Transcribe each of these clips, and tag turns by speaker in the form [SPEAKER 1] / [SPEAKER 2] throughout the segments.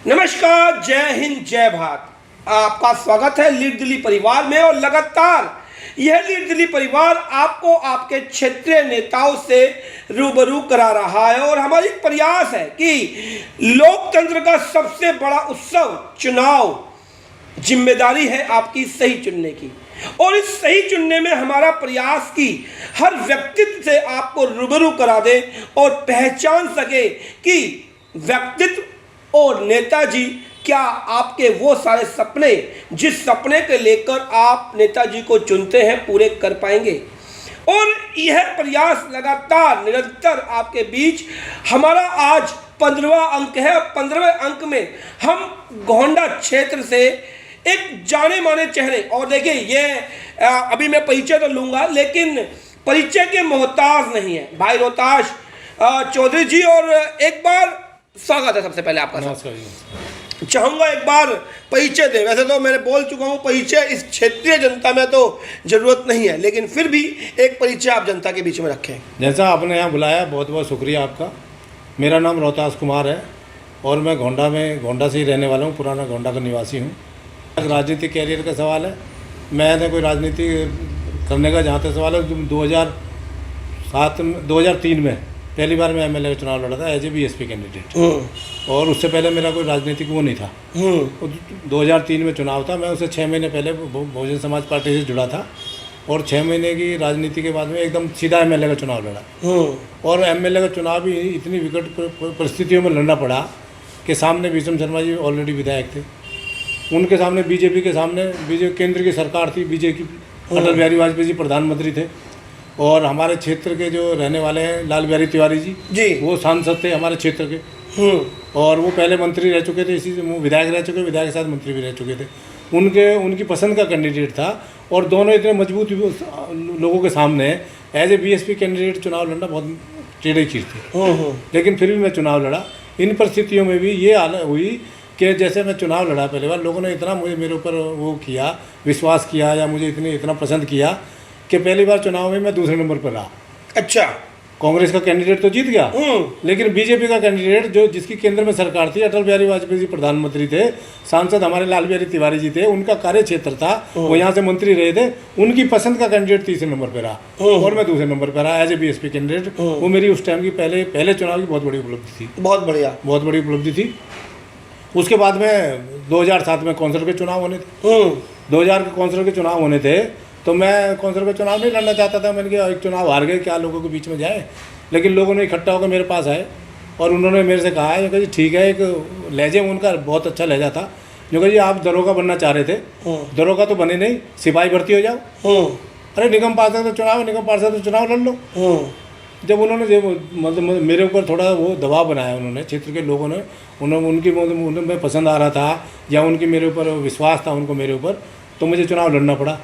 [SPEAKER 1] नमस्कार, जय हिंद, जय भारत। आपका स्वागत है लीड दिल्ली परिवार में। और लगातार यह लीड दिल्ली परिवार आपको आपके क्षेत्रीय नेताओं से रूबरू करा रहा है और हमारी प्रयास है कि लोकतंत्र का सबसे बड़ा उत्सव चुनाव, जिम्मेदारी है आपकी सही चुनने की। और इस सही चुनने में हमारा प्रयास की हर व्यक्तित्व से आपको रूबरू करा दे और पहचान सके कि व्यक्तित्व और नेताजी क्या आपके वो सारे सपने, जिस सपने के लेकर आप नेताजी को चुनते हैं, पूरे कर पाएंगे। और यह प्रयास लगातार निरंतर आपके बीच। हमारा आज 15वां अंक है। 15वें अंक में हम गोंडा क्षेत्र से एक जाने माने चेहरे, और देखिए ये अभी मैं परिचय तो लूँगा लेकिन परिचय के मोहताज नहीं है, भाई रोहताश चौधरी जी। और एक बार स्वागत है सबसे पहले आपका। नमस्कार। चाहूँगा एक बार परिचय दें। वैसे तो मैंने बोल चुका हूँ, परिचय इस क्षेत्रीय जनता में तो ज़रूरत नहीं है, लेकिन फिर भी एक परिचय आप जनता के बीच में रखें।
[SPEAKER 2] जैसा आपने यहाँ बुलाया, बहुत बहुत शुक्रिया आपका। मेरा नाम रोहतास कुमार है और मैं गोंडा से ही रहने वाला हूँ, पुराना गोंडा का निवासी हूँ। राजनीतिक कैरियर का सवाल है, मैंने कोई राजनीति करने का जहाँ तक सवाल है, 2003 में पहली बार मैं एमएलए का चुनाव लड़ा था एज ए बीएसपी कैंडिडेट। और उससे पहले मेरा कोई राजनीतिक वो नहीं था। 2003 में चुनाव था, मैं उससे 6 महीने पहले बहुजन समाज पार्टी से जुड़ा था और 6 महीने की राजनीति के बाद में एकदम सीधा एमएलए का चुनाव लड़ा। और एमएलए का चुनाव भी इतनी विकट परिस्थितियों में लड़ना पड़ा कि सामने विक्रम शर्मा जी ऑलरेडी विधायक थे, उनके सामने बीजेपी के सामने केंद्र की सरकार थी, बीजेपी, अटल बिहारी वाजपेयी जी प्रधानमंत्री थे, और हमारे क्षेत्र के जो रहने वाले हैं लाल बिहारी तिवारी जी वो सांसद थे हमारे क्षेत्र के। और वो पहले मंत्री रह चुके थे, इसी से वो विधायक रह चुके, विधायक के साथ मंत्री भी रह चुके थे। उनकी पसंद का कैंडिडेट था और दोनों इतने मजबूत लोगों के सामने एज ए बीएसपी कैंडिडेट चुनाव लड़ना बहुत टेढ़ी चीज़ थी। लेकिन फिर भी मैं चुनाव लड़ा। इन परिस्थितियों में भी ये हालत हुई कि जैसे मैं चुनाव लड़ा पहले बार, लोगों ने इतना मेरे ऊपर वो किया, विश्वास किया या मुझे इतना पसंद किया कि पहली बार चुनाव में मैं दूसरे नंबर पर रहा।
[SPEAKER 1] अच्छा।
[SPEAKER 2] कांग्रेस का कैंडिडेट तो जीत गया, लेकिन बीजेपी का कैंडिडेट जिसकी केंद्र में सरकार थी, अटल बिहारी वाजपेयी जी प्रधानमंत्री थे, सांसद हमारे लाल बिहारी तिवारी जी थे, उनका कार्य क्षेत्र था, वो यहाँ से मंत्री रहे थे, उनकी पसंद का कैंडिडेट तीसरे नंबर पर रहा और मैं दूसरे नंबर पर रहा एज ए बीएसपी कैंडिडेट। वो मेरी उस टाइम की पहले चुनाव की बहुत बड़ी उपलब्धि थी। बहुत बड़ी उपलब्धि थी। उसके बाद में 2007 में कौंसिलर के चुनाव होने थे। 2000 के कौंसिलर के चुनाव होने थे तो मैं कौंसिलर का चुनाव नहीं लड़ना चाहता था। मैंने कहा एक चुनाव हार गए, क्या लोगों के बीच में जाए। लेकिन लोगों ने इकट्ठा होकर मेरे पास आए और उन्होंने मेरे से कहा है कि ठीक है, एक लहजे में उनका बहुत अच्छा लहजा था, जो कि जी आप दरोगा बनना चाह रहे थे, दरोगा तो बने नहीं, सिपाही भर्ती हो जाओ। अरे निगम पार्षद तो चुनाव है, निगम पार्षद तो चुनाव लड़ लो। जब उन्होंने मतलब मेरे ऊपर थोड़ा वो दबाव बनाया, उन्होंने क्षेत्र के लोगों ने, उन्हें पसंद आ रहा था या उनकी मेरे ऊपर विश्वास था उनको मेरे ऊपर, तो मुझे चुनाव लड़ना पड़ा।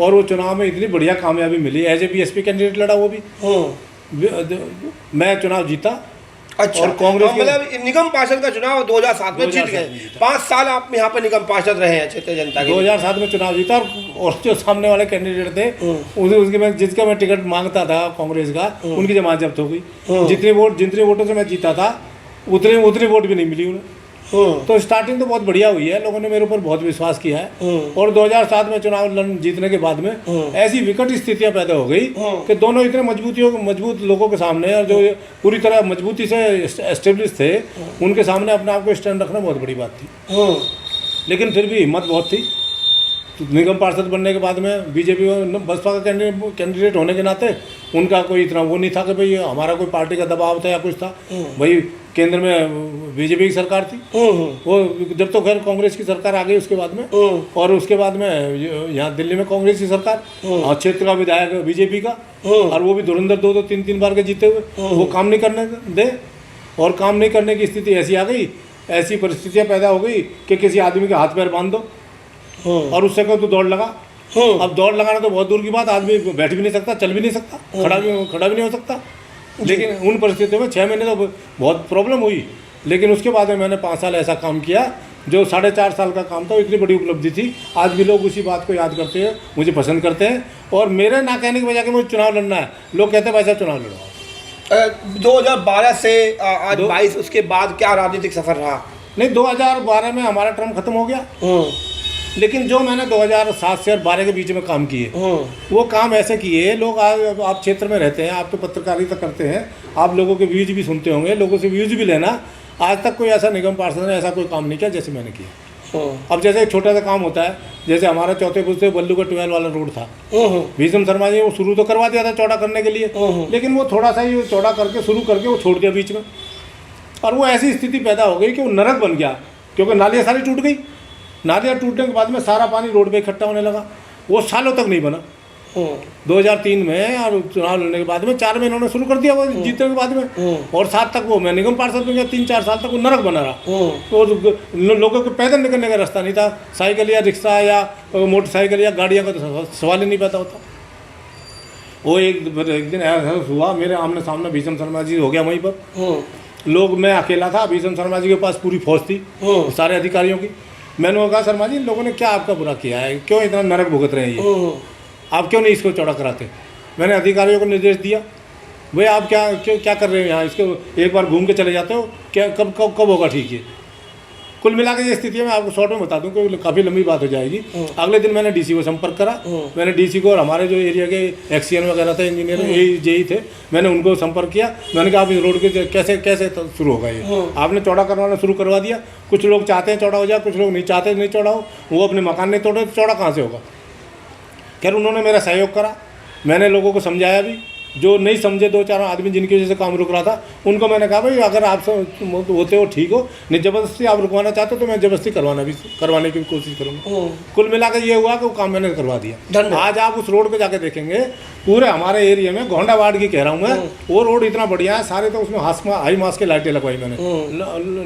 [SPEAKER 2] और वो चुनाव में इतनी बढ़िया कामयाबी मिली, एज ए बीएसपी कैंडिडेट लड़ा वो भी। मैं चुनाव जीता।
[SPEAKER 1] अच्छा। और कांग्रेस मतलब निगम पार्षद का चुनाव 2007 में जीत गए। 5 साल आप यहाँ पे निगम पार्षद रहे हैं क्षेत्रीय जनता के।
[SPEAKER 2] 2007 में चुनाव जीता और जो सामने वाले कैंडिडेट थे उसके जिसका मैं टिकट मांगता था कांग्रेस का, उनकी जमानत जब्त हो गई। जितने वोटों से मैं जीता था उतने वोट भी नहीं मिली उन्हें। तो स्टार्टिंग तो बहुत बढ़िया हुई है, लोगों ने मेरे ऊपर बहुत विश्वास किया है। और 2007 में चुनाव जीतने के बाद में ऐसी विकट स्थितियां पैदा हो गई कि दोनों इतने मजबूत लोगों के सामने, और जो पूरी तरह मजबूती से एस्टेब्लिश थे, उनके सामने अपने आप को स्टैंड रखना बहुत बड़ी बात थी। लेकिन फिर भी हिम्मत बहुत थी। तो निगम पार्षद बनने के बाद में बीजेपी बसपा का कैंडिडेट होने के नाते उनका कोई इतना वो नहीं था कि भाई हमारा कोई पार्टी का दबाव था या कुछ था। भाई केंद्र में बीजेपी की सरकार थी, वो जब तो खैर कांग्रेस की सरकार आ गई उसके बाद में, और उसके बाद में यहाँ दिल्ली में कांग्रेस की सरकार, क्षेत्र का विधायक बीजेपी का, और वो भी धुरंधर 2-2, 3-3 बार के जीते हुए, वो काम नहीं करने दे। और काम नहीं करने की स्थिति ऐसी आ गई, ऐसी परिस्थितियाँ पैदा हो गई कि किसी आदमी के हाथ पैर बांध दो और उससे कहो तो दौड़ लगा। अब दौड़ लगाना तो बहुत दूर की बात, आदमी बैठ भी नहीं सकता, चल भी नहीं सकता, खड़ा भी नहीं हो सकता। लेकिन उन परिस्थितियों में 6 महीने तो बहुत प्रॉब्लम हुई। लेकिन उसके बाद में मैंने 5 साल ऐसा काम किया जो 4.5 साल का काम था, इतनी बड़ी उपलब्धि थी। आज भी लोग उसी बात को याद करते हैं, मुझे पसंद करते हैं। और मेरे ना कहने की वजह कि मुझे चुनाव लड़ना है, लोग कहते हैं वैसा चुनाव लड़ो।
[SPEAKER 1] 2012 से आज 22, उसके बाद क्या राजनीतिक सफर रहा?
[SPEAKER 2] नहीं, 2012 में हमारा टर्म खत्म हो गया, लेकिन जो मैंने 2007 से 12 के बीच में काम किए, वो काम ऐसे किए। लोग आप क्षेत्र में रहते हैं, आप तो पत्रकारिता करते हैं, आप लोगों के व्यूज भी सुनते होंगे, लोगों से व्यूज भी लेना। आज तक कोई ऐसा निगम पार्षद ने ऐसा कोई काम नहीं किया जैसे मैंने किया। अब जैसे एक छोटा सा काम होता है, जैसे हमारा चौथे पुल से बल्लू का ट्वेल वाला रोड था, भीषम शर्मा जी वो शुरू तो करवा दिया था चौड़ा करने के लिए, लेकिन वो थोड़ा सा ही चौड़ा करके शुरू करके वो छोड़ दिया बीच में, और वो ऐसी स्थिति पैदा हो गई कि वो नरक बन गया, क्योंकि नालियाँ सारी टूट गई। नालियाँ टूटने के बाद में सारा पानी रोड पे इकट्ठा होने लगा। वो सालों तक नहीं बना। 2003 में और चुनाव लड़ने के बाद में 4 महीनों ने शुरू कर दिया वो जीतने के बाद में, और 7 तक वो मैं निगम पार्षद बन गया। 3-4 साल तक वो नरक बना रहा। तो लोगों को पैदल निकलने का रास्ता नहीं था, साइकिल या रिक्शा या मोटरसाइकिल या गाड़ियाँ का तो सवाल ही नहीं पैदा होता। वो एक दिन ऐसा हुआ, मेरे आमने सामने भीषम शर्मा जी हो गया वहीं पर। लोग, मैं अकेला था, भीषम शर्मा जी के पास पूरी फौज थी सारे अधिकारियों की। मैंने कहा शर्मा जी, लोगों ने क्या आपका बुरा किया है, क्यों इतना नरक भुगत रहे हैं ये, आप क्यों नहीं इसको चौड़ा कराते। मैंने अधिकारियों को निर्देश दिया, भाई आप क्या कर रहे हैं यहाँ, इसको एक बार घूम के चले जाते हो, क्या कब होगा ठीक है। कुल मिला के ये स्थिति है, मैं आपको शॉर्ट में बता दूं क्योंकि काफ़ी लंबी बात हो जाएगी। अगले दिन मैंने डीसी को संपर्क करा। मैंने डीसी को और हमारे जो एरिया के एक्सीएन वगैरह थे, इंजीनियर जेई थे, मैंने उनको संपर्क किया। मैंने कहा आप इस रोड के कैसे शुरू होगा ये, आपने चौड़ा करवाना शुरू करवा दिया। कुछ लोग चाहते हैं चौड़ा हो जाए, कुछ लोग नहीं चाहते नहीं चौड़ा हो, वो अपने मकान नहीं तोड़े तो चौड़ा कहाँ से होगा। खैर उन्होंने मेरा सहयोग करा, मैंने लोगों को समझाया भी। जो नहीं समझे 2-4 आदमी जिनकी वजह से काम रुक रहा था, उनको मैंने कहा भाई अगर आप होते हो ठीक हो, नहीं ज़बरदस्ती आप रुकवाना चाहते हो तो मैं ज़बरदस्ती करवाने की कोशिश करूँगा। कुल मिलाकर ये हुआ कि वो काम मैंने करवा दिया। आज आप उस रोड पे जाके देखेंगे, पूरे हमारे एरिया में गोंडा वार्ड की कह रहा हूँ मैं, वो रोड इतना बढ़िया है सारे, तो उसमें हाई मास के लाइटें लगवाई मैंने,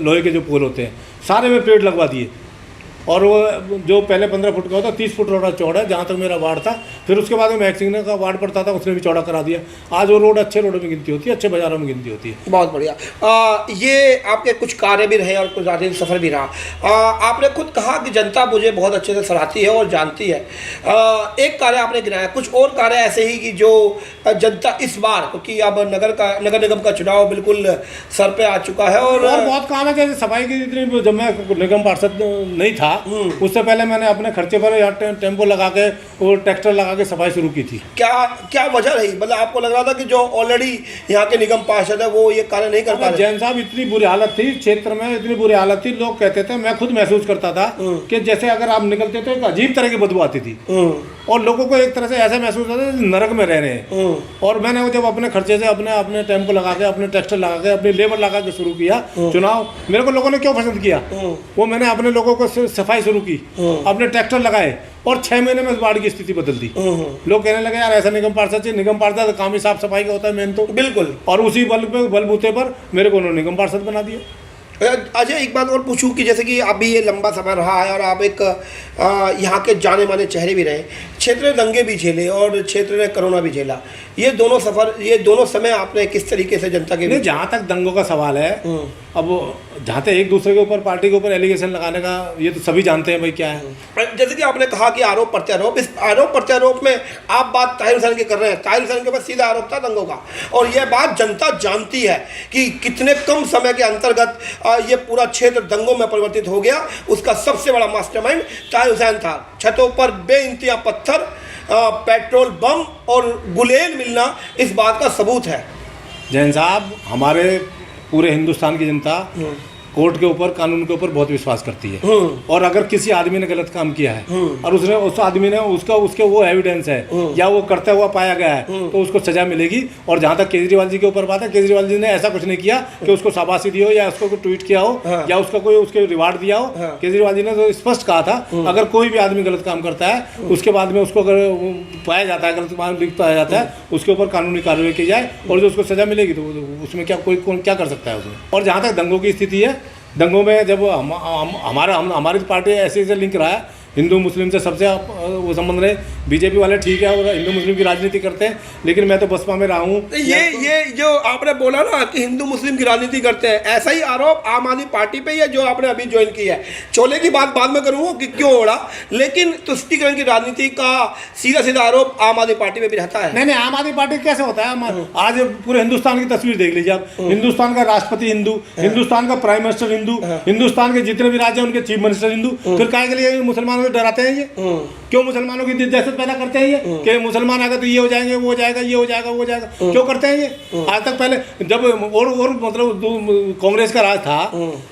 [SPEAKER 2] लोहे के जो पोल होते हैं सारे में पेड़ लगवा दिए। और वो जो पहले 15 फुट का होता 30 फुट रोड चौड़ा है, जहाँ तक मेरा वार्ड था। फिर उसके बाद में मैक्सिंग का वार्ड पड़ता था, उसने भी चौड़ा करा दिया। आज वो रोड अच्छे रोडों में गिनती होती है, अच्छे बाजारों में गिनती होती है।
[SPEAKER 1] बहुत बढ़िया। ये आपके कुछ कार्य भी रहे और कुछ राजनीतिक सफर भी रहा। आपने खुद कहा कि जनता मुझे बहुत अच्छे से सराहती है और जानती है। एक कार्य आपने गिनाया, कुछ और कार्य ऐसे ही कि जो जनता इस बार, क्योंकि अब नगर निगम का चुनाव बिल्कुल सर पे आ चुका है और
[SPEAKER 2] बहुत काम है। जैसे सफाई की जितनी, जब मैं निगम पार्षद नहीं था उससे पहले मैंने अपने खर्चे पर या टेम्पो लगा के और ट्रैक्टर लगा के सफाई शुरू की थी।
[SPEAKER 1] क्या वजह रही, मतलब आपको लग रहा था कि जो ऑलरेडी यहाँ के निगम पार्षद है वो ये कार्य नहीं कर पा रहे?
[SPEAKER 2] जैन साहब, इतनी बुरी हालत थी क्षेत्र में, इतनी बुरी हालत थी, लोग कहते थे, मैं खुद महसूस करता था कि जैसे अगर आप निकलते तो एक अजीब तरह की बदबू आती थी और लोगों को एक तरह से ऐसा महसूस होता था नरक में रह रहे हैं। और मैंने जब अपने खर्चे से अपने टेम्पो लगा के, अपने ट्रैक्टर लगा के, अपनी लेबर लगा के शुरू किया चुनाव, मेरे को लोगों ने क्यों पसंद किया, वो मैंने अपने लोगों को सफाई शुरू की, अपने ट्रैक्टर लगाए और 6 महीने में इस वार्ड की स्थिति बदल दी। लोग कहने लगे यार ऐसा निगम पार्षद चाहिए, निगम पार्षद काम ही साफ सफाई का होता है मेन तो। बिल्कुल। और उसी बलबूते पर मेरे को उन्होंने निगम पार्षद बना दिया। अजय, एक बात और पूछूं कि जैसे कि अभी ये लंबा समय रहा है और आप एक यहाँ के जाने माने चेहरे भी रहे, क्षेत्र ने दंगे भी झेले और क्षेत्र ने कोरोना भी झेला, ये दोनों समय आपने किस तरीके से जनता के? जहाँ तक दंगों का सवाल है, अब जहाँ तक एक दूसरे के ऊपर, पार्टी के ऊपर एलिगेशन लगाने का, ये तो सभी जानते हैं भाई क्या है।
[SPEAKER 1] जैसे कि आपने कहा कि आरोप प्रत्यारोप, इस आरोप प्रत्यारोप में आप बात ताहिर हुसैन की कर रहे हैं। ताहिर हुसैन के पास सीधा आरोप था दंगों का, और यह बात जनता जानती है कि कितने कम समय के अंतर्गत ये पूरा क्षेत्र दंगों में परिवर्तित हो गया। उसका सबसे बड़ा मास्टरमाइंड ताहिर हुसैन था। छतों पर बेइंतहा पत्थर, पेट्रोल बम और गुलेल मिलना इस बात का सबूत है।
[SPEAKER 2] जैन साहब, हमारे पूरे हिंदुस्तान की जनता कोर्ट के ऊपर, कानून के ऊपर बहुत विश्वास करती है। और अगर किसी आदमी ने गलत काम किया है और उस आदमी ने उसके वो एविडेंस है या वो करता हुआ पाया गया है, तो उसको सजा मिलेगी। और जहाँ तक केजरीवाल जी के ऊपर बात है, केजरीवाल जी ने ऐसा कुछ नहीं किया कि उसको शाबाशी दी हो या उसको कोई ट्वीट किया हो या उसके रिवार्ड दिया हो। केजरीवाल जी ने तो स्पष्ट कहा था, अगर कोई भी आदमी गलत काम करता है, उसके बाद में उसको अगर पाया जाता है, गलत काम पाया जाता है, उसके ऊपर कानूनी कार्रवाई की जाए और जो उसको सजा मिलेगी तो उसमें कोई क्या कर सकता है उसमें। और जहाँ तक दंगों की स्थिति है, दंगों में जब हमारी पार्टी ऐसे लिंक रहा है, हिंदू मुस्लिम से सबसे वो संबंध रहे, बीजेपी वाले ठीक है और हिंदू मुस्लिम की राजनीति करते हैं, लेकिन मैं तो बसपा में रहा हूँ।
[SPEAKER 1] ये जो आपने बोला ना कि हिंदू मुस्लिम की राजनीति करते हैं, ऐसा ही आरोप आम आदमी पार्टी पे ही है जो आपने अभी ज्वाइन की है। चोले की बात बाद में करूँगा कि क्यों हो रहा, लेकिन तुष्टीकरण की राजनीति का सीधा सीधा आरोप आम आदमी पार्टी पे भी रहता है।
[SPEAKER 2] नहीं, आम आदमी पार्टी कैसे होता है? आज पूरे हिंदुस्तान की तस्वीर देख लीजिए आप। हिंदुस्तान का राष्ट्रपति हिंदू, हिंदुस्तान का प्राइम मिनिस्टर हिंदू, हिंदुस्तान के जितने भी राज्य हैं उनके चीफ मिनिस्टर हिंदू। फिर काहे के लिए मुसलमानों को डराते हैं? ये क्यों मुसलमानों की दहशत पैदा करते हैं? ये कि मुसलमान आगे तो ये हो जाएंगे, वो हो जाएगा, ये हो जाएगा, वो हो जाएगा, क्यों करते हैं ये? आज तक पहले जब और मतलब कांग्रेस का राज था,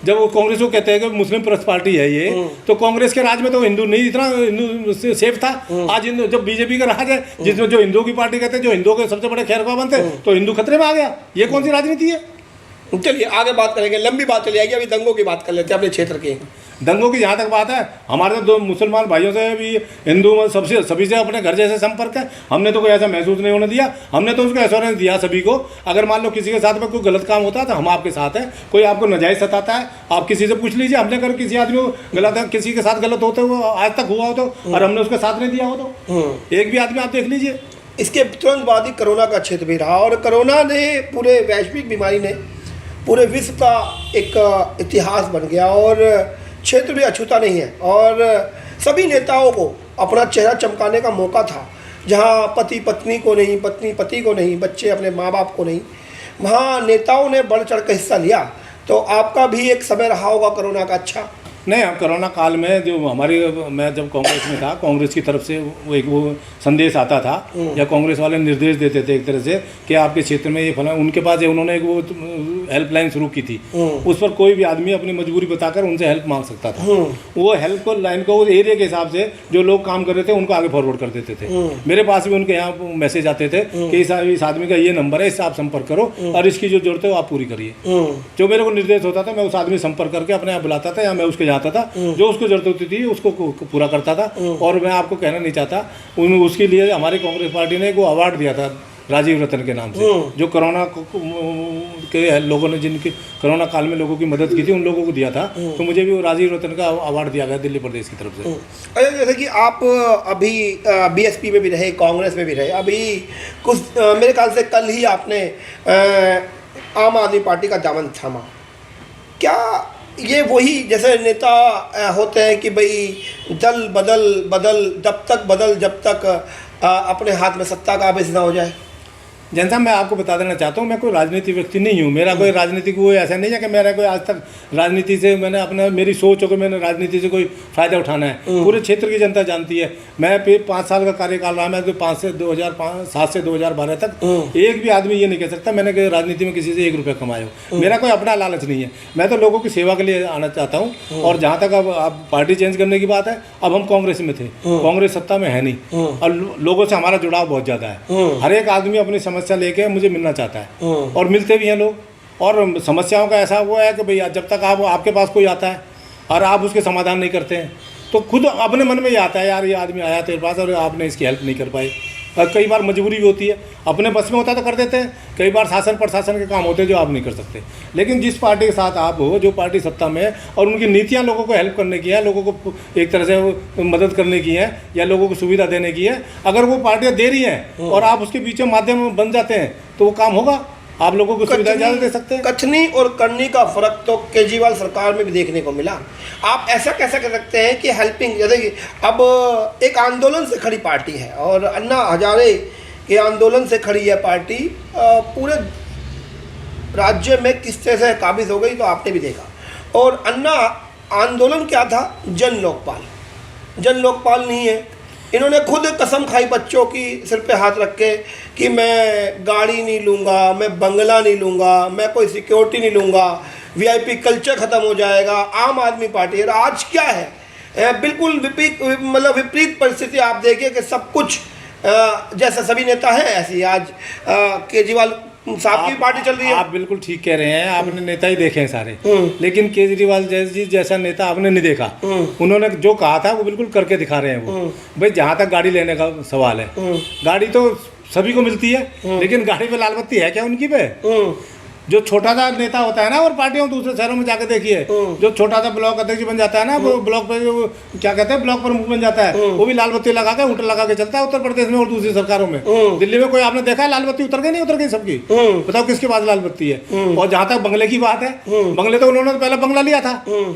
[SPEAKER 2] जब वो कांग्रेस को कहते हैं कि मुस्लिम प्लस पार्टी है ये, तो कांग्रेस के राज में तो हिंदू नहीं इतना हिंदू सेफ था। आज जब बीजेपी का राज है जिसमें जो हिंदुओं की पार्टी कहते हैं, जो हिंदुओं के सबसे बड़े खैरख्वाह बनते हैं, तो हिंदू खतरे में आ गया। ये कौन सी राजनीति है?
[SPEAKER 1] चलिए आगे बात करेंगे, लंबी बात चली जाएगी। अभी दंगों की बात कर लेते हैं अपने क्षेत्र की।
[SPEAKER 2] दंगों की जहाँ तक बात है, हमारे तो 2 मुसलमान भाइयों से भी हिंदू सबसे सभी से अपने घर जैसे संपर्क है। हमने तो कोई ऐसा महसूस नहीं होने दिया। हमने तो उसको एश्योरेंस दिया सभी को, अगर मान लो किसी के साथ में कोई गलत काम होता है तो हम आपके साथ हैं। कोई आपको नाजायज़ सताता है, आप किसी से पूछ लीजिए। हमने अगर किसी आदमी को गलत किसी के साथ गलत होते हुए आज तक हुआ हो तो, और हमने उसका साथ नहीं दिया हो तो एक भी आदमी आप देख लीजिए।
[SPEAKER 1] इसके तुरंत बाद ही कोरोना का क्षेत्र भी रहा, और कोरोना ने पूरे वैश्विक बीमारी ने पूरे विश्व का एक इतिहास बन गया, और क्षेत्र भी अछूता नहीं है। और सभी नेताओं को अपना चेहरा चमकाने का मौका था। जहां पति पत्नी को नहीं, पत्नी पति को नहीं, बच्चे अपने माँ बाप को नहीं, वहाँ नेताओं ने बढ़ चढ़ कर हिस्सा लिया। तो आपका भी एक समय रहा होगा कोरोना का। अच्छा
[SPEAKER 2] नहीं, हम कोरोना काल में जो हमारी, मैं जब कांग्रेस में था, कांग्रेस की तरफ से वो संदेश आता था या कांग्रेस वाले निर्देश देते थे एक तरह से कि आपके क्षेत्र में ये फला, उनके पास उन्होंने एक वो हेल्पलाइन शुरू की थी। उस पर कोई भी आदमी अपनी मजबूरी बताकर उनसे हेल्प मांग सकता था। वो हेल्प को लाइन को उस एरिया के हिसाब से जो लोग काम कर रहे थे उनको आगे फॉरवर्ड कर देते थे। मेरे पास भी उनके यहाँ मैसेज आते थे कि इस आदमी का ये नंबर है, इससे आप संपर्क करो और इसकी जो जरूरत है वो आप पूरी करिए। जो मेरे को निर्देश होता था मैं उस आदमी संपर्क करके अपने यहाँ बुलाता था, या मैं उसके आता था, जो उसको जरूरत होती थी उसको पूरा करता था। और मैं आपको कहना नहीं चाहता, उसके लिए हमारी कांग्रेस पार्टी ने वो अवार्ड दिया था राजीव रतन के नाम से, जो कोरोना के लोगों ने, जिनकी कोरोना काल में लोगों की मदद की थी, उन लोगों को दिया था। तो मुझे भी वो राजीव रतन का अवार्ड दिया गया दिल्ली प्रदेश की तरफ से।
[SPEAKER 1] अच्छा, जैसे कि आप अभी बीएसपी में भी रहे, कांग्रेस में भी रहे, अभी कुछ मेरे ख्याल से कल ही आपने आम आदमी पार्टी का दामन थामा। क्या ये वही जैसे नेता होते हैं कि भाई दल बदल बदल तब तक बदल जब तक अपने हाथ में सत्ता का आवेश ना हो जाए?
[SPEAKER 2] जैसा मैं आपको बता देना चाहता हूँ, मैं कोई राजनीति व्यक्ति नहीं हूँ। मेरा कोई राजनीति को ऐसा नहीं है कि मेरा कोई आज तक राजनीति से मैंने अपना, मेरी सोच हो कि मैंने राजनीति से कोई फ़ायदा उठाना है। पूरे क्षेत्र की जनता जानती है। मैं 5 साल का कार्यकाल रहा, मैं तो 7 से 2012 तक एक भी आदमी ये नहीं कह सकता मैंने राजनीति में किसी से 1 रुपया कमाया हो। मेरा कोई अपना लालच नहीं है। मैं तो लोगों की सेवा के लिए आना चाहता हूँ। और जहाँ तक अब पार्टी चेंज करने की बात है, अब हम कांग्रेस में थे, कांग्रेस सत्ता में है नहीं, और लोगों से हमारा जुड़ाव बहुत ज़्यादा है। हर एक आदमी अपनी समस्या लेके मुझे मिलना चाहता है, और मिलते भी हैं लोग। और समस्याओं का ऐसा वो है कि भैया जब तक आपके पास कोई आता है और आप उसके समाधान नहीं करते हैं, तो खुद अपने मन में ही आता है, यार ये आदमी आया तेरे पास और आपने इसकी हेल्प नहीं कर पाई। और कई बार मजबूरी भी होती है, अपने बस में होता तो कर देते हैं। कई बार शासन प्रशासन के काम होते हैं जो आप नहीं कर सकते। लेकिन जिस पार्टी के साथ आप हो, जो पार्टी सत्ता में है और उनकी नीतियां लोगों को हेल्प करने की है, लोगों को एक तरह से मदद करने की है या लोगों को सुविधा देने की है, अगर वो पार्टियां दे रही हैं और आप उसके पीछे माध्यम बन जाते हैं तो वो काम होगा। आप लोगों को सुविधा ज़्यादा दे सकते हैं।
[SPEAKER 1] कथनी और करनी का फर्क तो केजरीवाल सरकार में भी देखने को मिला। आप ऐसा कैसे कह सकते हैं कि हेल्पिंग, जैसे कि अब एक आंदोलन से खड़ी पार्टी है और अन्ना हजारे के आंदोलन से खड़ी है पार्टी, पूरे राज्य में किस तरह से काबिज हो गई तो आपने भी देखा। और अन्ना आंदोलन क्या था? जन लोकपाल। जन लोकपाल नहीं है। इन्होंने खुद कसम खाई बच्चों की सिर पे हाथ रख के कि मैं गाड़ी नहीं लूँगा, मैं बंगला नहीं लूँगा, मैं कोई सिक्योरिटी नहीं लूँगा, वीआईपी कल्चर ख़त्म हो जाएगा। आम आदमी पार्टी है। आज क्या है? बिल्कुल विपरीत परिस्थिति आप देखिए कि सब कुछ जैसा सभी नेता हैं ऐसी आज केजरीवाल साहब की पार्टी चल रही है।
[SPEAKER 2] आप बिल्कुल ठीक कह रहे हैं। आपने नेता ही देखे हैं सारे, लेकिन केजरीवाल जैसा नेता आपने नहीं देखा। उन्होंने जो कहा था वो बिल्कुल करके दिखा रहे हैं वो। भाई जहाँ तक गाड़ी लेने का सवाल है, गाड़ी तो सभी को मिलती है, लेकिन गाड़ी पे लाल बत्ती है क्या उनकी पे? जो छोटा सा नेता होता है ना और पार्टियों दूसरे शहरों में जाके देखिए, जो छोटा सा ब्लॉक अध्यक्ष बन जाता है ना, वो ब्लॉक पे जो क्या कहते हैं ब्लॉक प्रमुख बन जाता है, वो भी लाल बत्ती लगा के ऊँट लगा के चलता है उत्तर प्रदेश में और दूसरी सरकारों में। दिल्ली में कोई आपने देखा है लाल बत्ती उतर गई? नहीं उतर गई सबकी। बताओ किसके पास लाल बत्ती है? और जहाँ तक बंगले की बात है, बंगले तो उन्होंने पहले बंगला लिया था।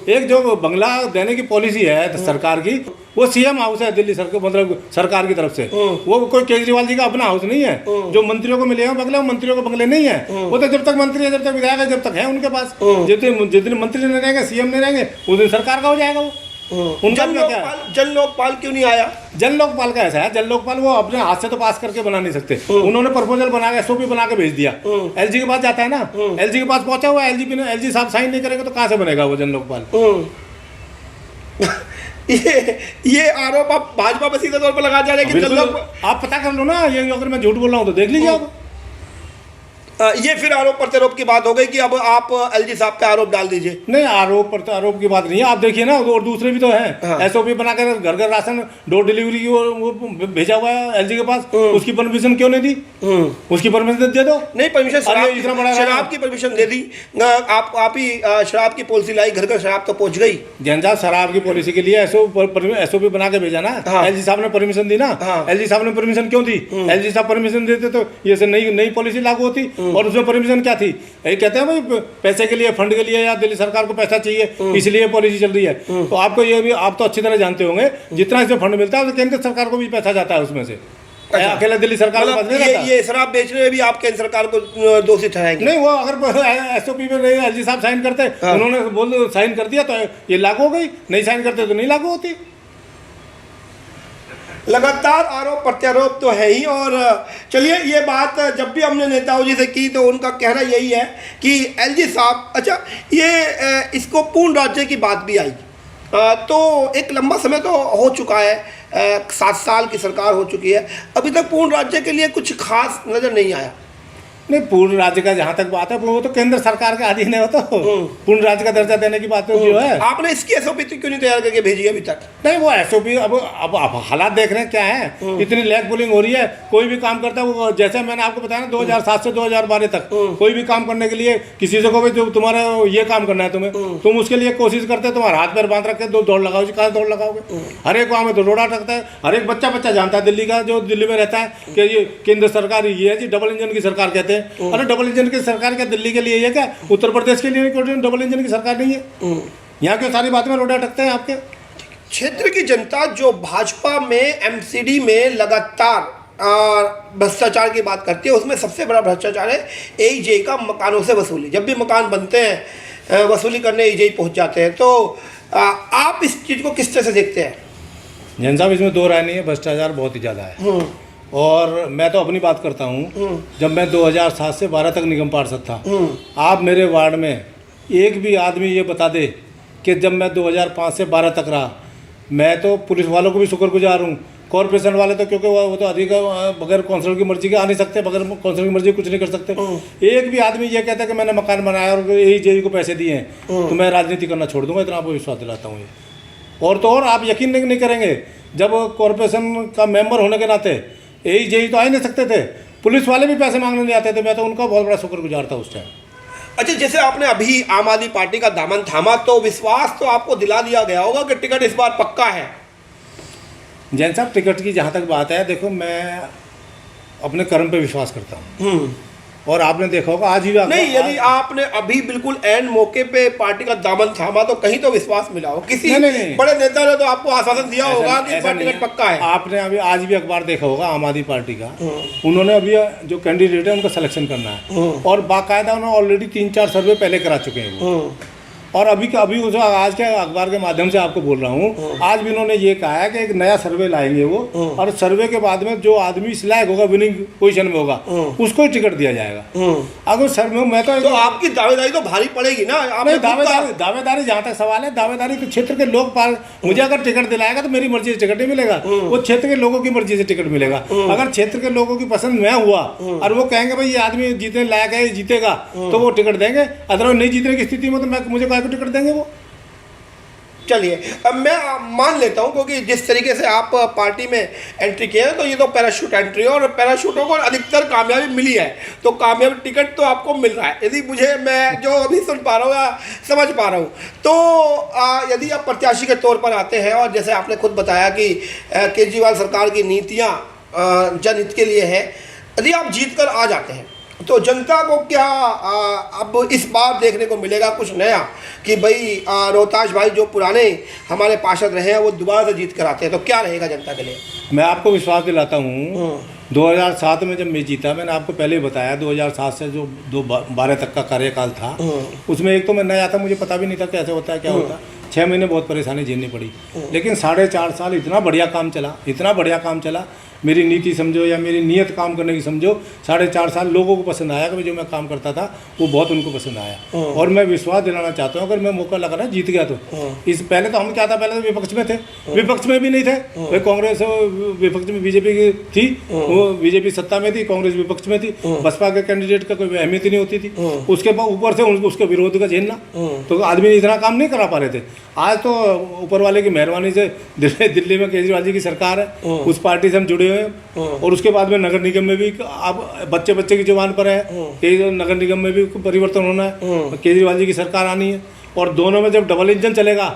[SPEAKER 2] एक जो बंगला देने की पॉलिसी है सरकार की, वो सीएम हाउस है दिल्ली सरकार, मतलब सरकार की तरफ से। वो कोई केजरीवाल जी का अपना हाउस नहीं है। जो मंत्रियों को मिले हैं बंगले, वो मंत्रियों को बंगले नहीं है। वो तो जब तक मंत्री है, जब तक विधायक है, जब तक है उनके पास। जितने मंत्री नहीं रहेंगे, सीएम नहीं रहेंगे, उस दिन सरकार का हो जाएगा वो। उनका क्या है?
[SPEAKER 1] जन लोकपाल क्यों नहीं आया?
[SPEAKER 2] जन लोकपाल का ऐसा है, जन लोकपाल वो अपने हाथ से तो पास करके बना नहीं सकते। उन्होंने प्रपोजल बना के SOP बना के भेज दिया। LG के पास जाता है ना, LG के पास पहुंचा हुआ, LG साहब साइन नहीं करेंगे तो कहाँ से बनेगा वो जन लोकपाल?
[SPEAKER 1] ये आरोप आप भाजपा पर सीधे तौर पर लगा जा रहे हैं कि
[SPEAKER 2] आप पता कर लो ना, ये अगर मैं झूठ बोल रहा हूँ तो देख लीजिए आप।
[SPEAKER 1] ये फिर आरोप प्रत्यारोप की बात हो गई कि अब आप LG साहब पे आरोप डाल दीजिए।
[SPEAKER 2] नहीं, आरोप प्रत्यारोप की बात नहीं है। आप देखिए ना, और दूसरे भी तो हैं। SOP बनाकर घर घर राशन डोर डिलीवरी की वो भेजा हुआ है LG के पास। उसकी परमिशन क्यों नहीं दी? उसकी परमिशन दे दो।
[SPEAKER 1] नहीं, परमिशन
[SPEAKER 2] इतना बड़ा
[SPEAKER 1] शराब की परमिशन दे दी। आप ही शराब की पॉलिसी लाई, घर घर शराब तो पहुंच गई।
[SPEAKER 2] जैन साहब शराब की पॉलिसी के लिए SOP बना के भेजा ना। LG साहब ने परमिशन दी ना। LG साहब ने परमिशन क्यों दी? LG साहब परमिशन देते तो ये नई पॉलिसी लागू होती। और उसमें परमिशन क्या थी? यही कहते हैं भाई पैसे के लिए, फंड के लिए, या दिल्ली सरकार को पैसा चाहिए इसलिए पॉलिसी चल रही है। तो आपको ये भी, आप तो अच्छी तरह जानते होंगे, जितना इसमें फंड मिलता है तो केंद्र सरकार को भी पैसा जाता है उसमें से। अकेला दिल्ली सरकार के पास नहीं जाता।
[SPEAKER 1] ये शराब बेचने में भी आप केंद्र सरकार को दोषी ठहराएंगे?
[SPEAKER 2] नहीं, वो अगर SOP में नहीं LG साहब साइन करते, उन्होंने साइन कर दिया तो ये लागू हो गई, नहीं साइन करते तो नहीं लागू होती।
[SPEAKER 1] लगातार आरोप प्रत्यारोप तो है ही। और चलिए, ये बात जब भी हमने नेताओं जी से की तो उनका कहना यही है कि LG साहब, अच्छा ये इसको पूर्ण राज्य की बात भी आई। तो एक लंबा समय तो हो चुका है, 7 साल की सरकार हो चुकी है, अभी तक पूर्ण राज्य के लिए कुछ खास नज़र नहीं आया।
[SPEAKER 2] नहीं, पूर्ण राज्य का जहाँ तक बात है वो तो केंद्र सरकार के अधीन है। वो तो पूर्ण राज्य का दर्जा देने की बात तो जो है,
[SPEAKER 1] आपने इसकी SOP क्यों नहीं तैयार करके भेजी अभी तक?
[SPEAKER 2] नहीं, वो SOP अब हालात देख रहे हैं क्या है। इतनी लैग पुलिंग हो रही है, कोई भी काम करता है वो, जैसे मैंने आपको बताया ना 2007 से 2012 तक कोई भी काम करने के लिए किसी से कहो जो तुम्हारा ये काम करना है तुम्हें, तुम उसके लिए कोशिश करते, तुम्हारा हाथ पैर बांध रखे, दौड़ लगाओ जी, कहाँ दौड़ लगाओगे? हर एक गाँव में तो रोड़ा रखता है, हर एक बच्चा जानता है दिल्ली का, जो दिल्ली में रहता है, कि ये केंद्र सरकार ये है जी, डबल इंजन की सरकार कहते हैं। अरे डबल इंजन की सरकार क्या दिल्ली के लिए है क्या? उत्तर प्रदेश के लिए डबल इंजन की सरकार नहीं है? यहाँ की सारी बातें में रोड़ा अटकते हैं आपके।
[SPEAKER 1] क्षेत्र की जनता जो भाजपा में MCD में लगातार भ्रष्टाचार की बात करती है, उसमें सबसे बड़ा भ्रष्टाचार है AEJ का मकानों से वसूली। जब भी मकान बनते हैं वसूली करने AEJ पहुंच जाते हैं। तो आप इस चीज़ को किस तरह से देखते हैं?
[SPEAKER 2] जैन साहब, इसमें दो राय नहीं है, भ्रष्टाचार बहुत ही ज़्यादा है। और मैं तो अपनी बात करता हूँ, जब मैं 2007 से 12 तक निगम पार्षद था, आप मेरे वार्ड में एक भी आदमी ये बता दे कि जब मैं 2005 से 12 तक रहा, मैं तो पुलिस वालों को भी शुक्रगुजार हूँ, कॉर्पोरेशन वाले तो, क्योंकि वो तो अधिक बगैर काउंसिलर की मर्जी के आ नहीं सकते, बगैर काउंसिलर की मर्जी कुछ नहीं कर सकते। एक भी आदमी ये कहता है कि मैंने मकान बनाया और AEJ को पैसे दिए हैं तो मैं राजनीति करना छोड़ दूंगा, इतना आपको विश्वास दिलाता हूँ। और तो और आप यकीन नहीं करेंगे, जब कॉर्पोरेशन का मेंबर होने के नाते AEJ तो आ ही नहीं सकते थे, पुलिस वाले भी पैसे मांगने नहीं आते थे, मैं तो उनका बहुत बड़ा शुक्रगुजार था उस टाइम।
[SPEAKER 1] अच्छा, जैसे आपने अभी आम आदमी पार्टी का दामन थामा, तो विश्वास तो आपको दिला दिया गया होगा कि टिकट इस बार पक्का है।
[SPEAKER 2] जैन साहब, टिकट की जहाँ तक बात है, देखो मैं अपने कर्म पे विश्वास करता हूँ। और आपने देखा होगा आज ही
[SPEAKER 1] नहीं, यदि आपने अभी बिल्कुल एन मौके पे पार्टी का दामन थामा तो कहीं तो विश्वास मिला हो, किसी नहीं। बड़े नेता ने तो आपको आश्वासन दिया होगा कि टिकट पक्का है।
[SPEAKER 2] आपने अभी आज भी अखबार देखा होगा आम आदमी पार्टी का, उन्होंने अभी जो कैंडिडेट है उनका सिलेक्शन करना है, और बाकायदा उन्होंने ऑलरेडी 3-4 सर्वे पहले करा चुके हैं वो। और अभी उस आज के अखबार के माध्यम से आपको बोल रहा हूँ, आज भी उन्होंने ये कहा है कि एक नया सर्वे लाएंगे वो, और सर्वे के बाद में जो आदमी इस लायक होगा, विनिंग पोजीशन में होगा, उसको ही टिकट दिया जाएगा। अगर सर्वे में तो
[SPEAKER 1] आपकी दावेदारी तो भारी पड़ेगी ना।
[SPEAKER 2] दावेदारी जहाँ तक सवाल है, दावेदारी तो क्षेत्र के लोग मुझे अगर टिकट दिलाएगा तो मेरी मर्जी से टिकट नहीं मिलेगा, वो क्षेत्र के लोगों की मर्जी से टिकट मिलेगा। अगर क्षेत्र के लोगों की पसंद मैं हुआ और वो कहेंगे भाई ये आदमी जीतने लायक है, जीतेगा, तो वो टिकट देंगे। अदरवाइज नहीं जीतने की स्थिति में तो मुझे टिकट देंगे वो।
[SPEAKER 1] चलिए, अब मैं मान लेता हूँ, क्योंकि जिस तरीके से आप पार्टी में एंट्री किए हैं तो ये तो पैराशूट एंट्री है, और पैराशूटों को अधिकतर कामयाबी मिली है, तो कामयाबी टिकट तो आपको मिल रहा है, यदि मुझे मैं जो अभी सुन पा रहा हूँ या समझ पा रहा हूँ। तो यदि आप प्रत्याशी के तौर पर आते हैं, और जैसे आपने खुद बताया कि केजरीवाल सरकार की नीतियाँ जनहित के लिए है, यदि आप जीत कर आ जाते हैं तो जनता को क्या अब इस बार देखने को मिलेगा कुछ नया, कि भाई रोहताश भाई जो पुराने हमारे पार्षद रहे हैं वो दोबारा से जीत कर आते हैं, तो क्या रहेगा जनता के लिए?
[SPEAKER 2] मैं आपको विश्वास दिलाता हूँ, 2007 में जब मैं जीता, मैंने आपको पहले ही बताया 2007 से जो 2012 तक का कार्यकाल था, उसमें एक तो मैं नया था, मुझे पता भी नहीं था कैसे होता है क्या होता है। 6 महीने बहुत परेशानी झेलनी पड़ी, लेकिन 4.5 साल इतना बढ़िया काम चला, इतना बढ़िया काम चला, मेरी नीति समझो या मेरी नीयत काम करने की समझो, 4.5 साल लोगों को पसंद आया कि जो मैं काम करता था वो बहुत उनको पसंद आया। और मैं विश्वास दिलाना चाहता हूँ, अगर मैं मौका लगा ना जीत गया तो इस पहले तो हम क्या था, पहले तो विपक्ष में थे, विपक्ष में भी नहीं थे भाई, कांग्रेस विपक्ष में बीजेपी की थी, वो बीजेपी सत्ता में थी, कांग्रेस विपक्ष में थी, बसपा के कैंडिडेट का कोई अहमियत ही नहीं होती थी, उसके ऊपर से उसके विरोध का झेलना, तो आदमी इतना काम नहीं करा पा रहे थे। आज तो ऊपर वाले की मेहरबानी से दिल्ली में केजरीवाल जी की सरकार है, उस पार्टी से हम जुड़े हुए हैं, और उसके बाद में नगर निगम में भी अब बच्चे की जुबान पर है कि नगर निगम में भी परिवर्तन होना है, केजरीवाल जी की सरकार आनी है, और दोनों में जब डबल इंजन चलेगा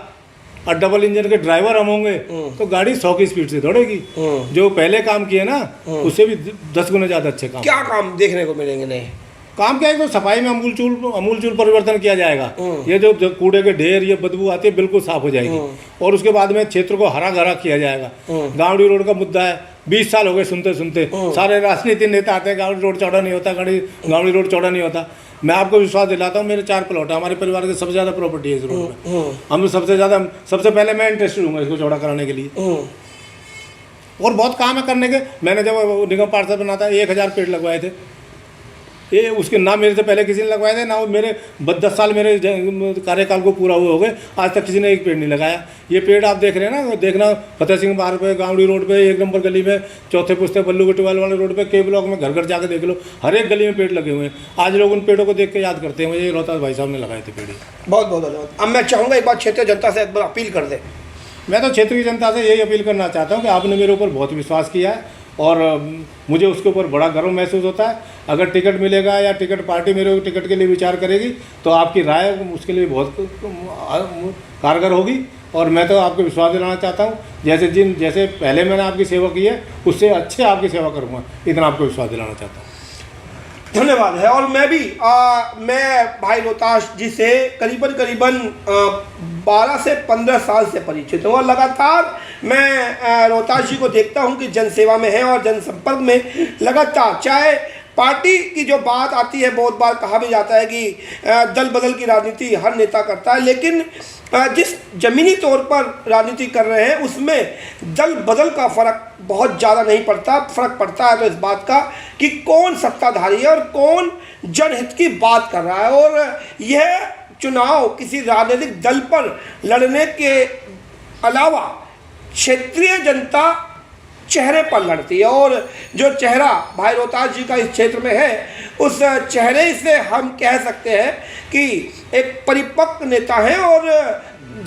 [SPEAKER 2] और डबल इंजन के ड्राइवर हम होंगे तो गाड़ी 100 की स्पीड से दौड़ेगी। जो पहले काम किए ना उससे भी 10 गुना ज़्यादा अच्छे काम।
[SPEAKER 1] क्या काम देखने को मिलेंगे नए?
[SPEAKER 2] काम क्या है, तो सफाई में अमूलचूल परिवर्तन किया जाएगा, ये जो कूड़े के ढेर, ये बदबू आती है बिल्कुल साफ हो जाएगी, और उसके बाद में क्षेत्र को हरा भरा किया जाएगा। गावड़ी रोड का मुद्दा है, 20 साल हो गए सुनते सुनते, सारे राजनीतिक नेता आते हैं, गावड़ी रोड चौड़ा नहीं होता, गावड़ी रोड चौड़ा नहीं होता। मैं आपको विश्वास दिलाता हूँ, मेरे 4 प्लॉट है, हमारे परिवार के सबसे ज़्यादा प्रॉपर्टी है इस रोड में, हम सबसे पहले मैं इंटरेस्टेड हूँ इसको चौड़ा कराने के लिए, और बहुत काम है करने के। मैंने जब निगम पार्षद बना था 1000 पेड़ लगवाए थे, ये उसके ना मेरे से पहले किसी ने लगवाए थे, ना मेरे 10 साल मेरे कार्यकाल को पूरा हुए हो गए, आज तक किसी ने एक पेड़ नहीं लगाया। ये पेड़ आप देख रहे हैं ना, देखना फतेह सिंह बाहर पे, गावड़ी रोड पे, 1 नंबर गली में, चौथे पुस्ते बल्लू गुटीवाल वाले रोड पे, के ब्लॉक में, घर घर जाके देख लो, हर एक गली में पेड़ लगे हुए हैं। आज लोग उन पेड़ों को देख के याद करते हैं, मुझे रोहतास भाई साहब ने लगाए थे पेड़।
[SPEAKER 1] बहुत बहुत धन्यवाद। अब मैं चाहूँगा एक बार क्षेत्रीय जनता से एक बार अपील कर दें।
[SPEAKER 2] मैं तो क्षेत्रीय जनता से यही अपील करना चाहता हूँ कि आपने मेरे ऊपर बहुत विश्वास किया है, और मुझे उसके ऊपर बड़ा गर्व महसूस होता है। अगर टिकट मिलेगा या टिकट पार्टी मेरे टिकट के लिए विचार करेगी तो आपकी राय उसके लिए बहुत कारगर होगी, और मैं तो आपको विश्वास दिलाना चाहता हूँ, जैसे पहले मैंने आपकी सेवा की है उससे अच्छे आपकी सेवा करूँगा, इतना आपको विश्वास दिलाना चाहता हूँ।
[SPEAKER 1] धन्यवाद है। और मैं भी मैं भाई रोहताश जी से करीबन 12 से 15 साल से परिचित हूँ, और लगातार मैं रोहताश जी को देखता हूँ कि जनसेवा में है और जनसंपर्क में लगातार, चाहे पार्टी की जो बात आती है, बहुत बार कहा भी जाता है कि दल बदल की राजनीति हर नेता करता है, लेकिन जिस ज़मीनी तौर पर राजनीति कर रहे हैं उसमें दल बदल का फ़र्क बहुत ज़्यादा नहीं पड़ता। फ़र्क पड़ता है तो इस बात का कि कौन सत्ताधारी है और कौन जनहित की बात कर रहा है, और यह चुनाव किसी राजनीतिक दल पर लड़ने के अलावा क्षेत्रीय जनता चेहरे पर लड़ती है, और जो चेहरा भाई रोहतास जी का इस क्षेत्र में है, उस चेहरे से हम कह सकते हैं कि एक परिपक्व नेता है, और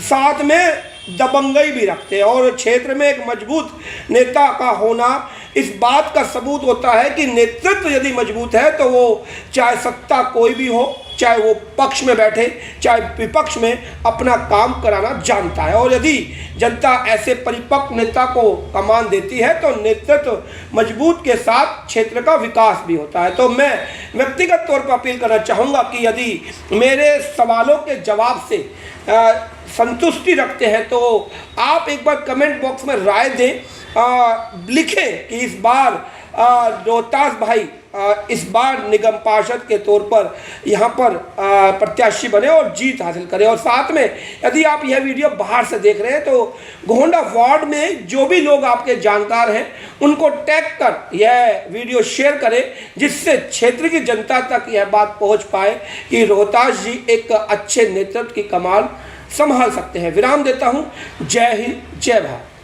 [SPEAKER 1] साथ में दबंगई भी रखते हैं, और क्षेत्र में एक मजबूत नेता का होना इस बात का सबूत होता है कि नेतृत्व यदि मजबूत है तो वो चाहे सत्ता कोई भी हो, चाहे वो पक्ष में बैठे चाहे विपक्ष में, अपना काम कराना जानता है। और यदि जनता ऐसे परिपक्व नेता को कमान देती है तो नेतृत्व मजबूत के साथ क्षेत्र का विकास भी होता है। तो मैं व्यक्तिगत तौर पर अपील करना चाहूँगा कि यदि मेरे सवालों के जवाब से संतुष्टि रखते हैं तो आप एक बार कमेंट बॉक्स में राय दें, लिखें कि इस बार रोहतास भाई इस बार निगम पार्षद के तौर पर यहाँ पर प्रत्याशी बने और जीत हासिल करें। और साथ में यदि आप यह वीडियो बाहर से देख रहे हैं तो गोंडा वार्ड में जो भी लोग आपके जानकार हैं उनको टैग कर यह वीडियो शेयर करें, जिससे क्षेत्र की जनता तक यह बात पहुँच पाए कि रोहतास जी एक अच्छे नेतृत्व की कमान संभाल सकते हैं। विराम देता हूँ। जय हिंद, जय भारत।